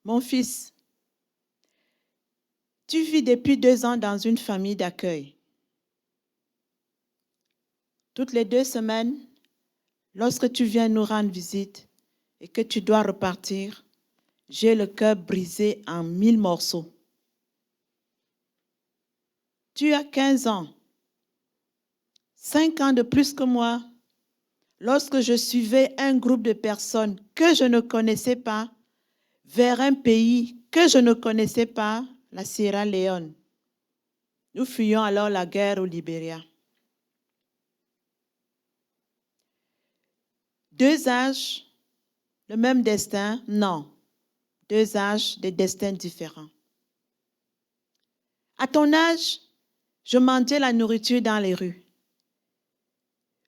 Mon fils, tu vis depuis 2 ans dans une famille d'accueil. Toutes les 2 semaines, lorsque tu viens nous rendre visite et que tu dois repartir, j'ai le cœur brisé en 1000 morceaux. Tu as 15 ans, 5 ans de plus que moi. Lorsque je suivais un groupe de personnes que je ne connaissais pas vers un pays que je ne connaissais pas, la Sierra Leone. Nous fuyions alors la guerre au Libéria. 2 âges, le même destin? Non. 2 âges, des destins différents. À ton âge, je mendiais la nourriture dans les rues.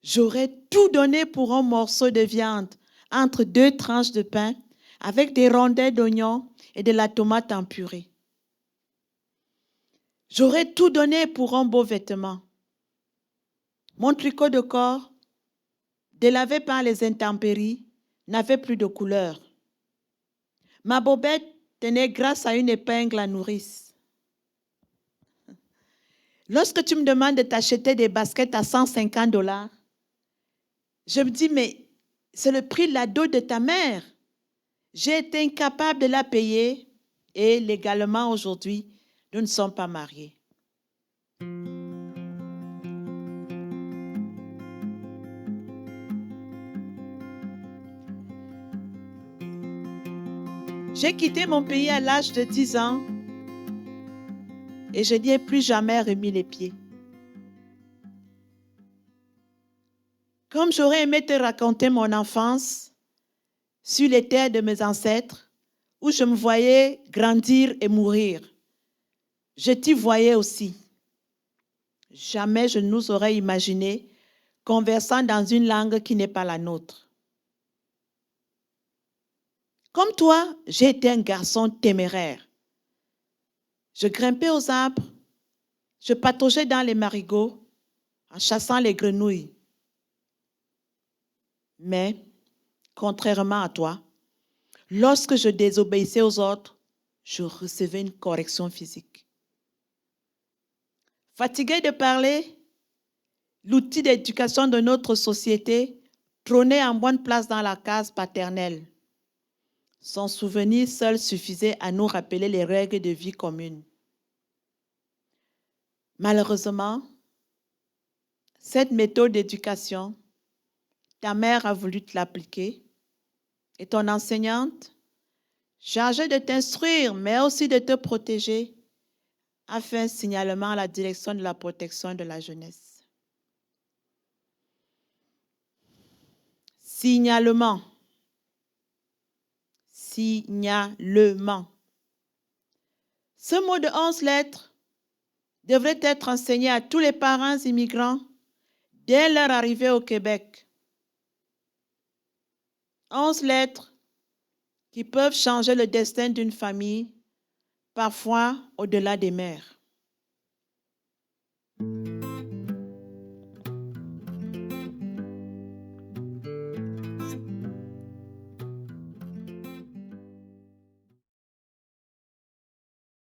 J'aurais tout donné pour un morceau de viande entre 2 tranches de pain avec des rondelles d'oignons et de la tomate en purée. J'aurais tout donné pour un beau vêtement. Mon tricot de corps, délavé par les intempéries, n'avait plus de couleur. Ma bobette tenait grâce à une épingle à nourrice. Lorsque tu me demandes de t'acheter des baskets à $150, je me dis, mais c'est le prix de la dot de ta mère. J'ai été incapable de la payer et légalement aujourd'hui, nous ne sommes pas mariés. J'ai quitté mon pays à l'âge de 10 ans et je n'y ai plus jamais remis les pieds. Comme j'aurais aimé te raconter mon enfance sur les terres de mes ancêtres, où je me voyais grandir et mourir, je t'y voyais aussi. Jamais je ne nous aurais imaginé conversant dans une langue qui n'est pas la nôtre. Comme toi, j'ai été un garçon téméraire. Je grimpais aux arbres, je pataugeais dans les marigots en chassant les grenouilles. Mais, contrairement à toi, lorsque je désobéissais aux autres, je recevais une correction physique. Fatigué de parler, l'outil d'éducation de notre société trônait en bonne place dans la case paternelle. Son souvenir seul suffisait à nous rappeler les règles de vie communes. Malheureusement, cette méthode d'éducation, ta mère a voulu te l'appliquer et ton enseignante, chargée de t'instruire, mais aussi de te protéger, a fait un signalement à la direction de la protection de la jeunesse. Signalement. Signalement. Ce mot de 11 lettres devrait être enseigné à tous les parents immigrants dès leur arrivée au Québec. 11 lettres qui peuvent changer le destin d'une famille, parfois au-delà des mers.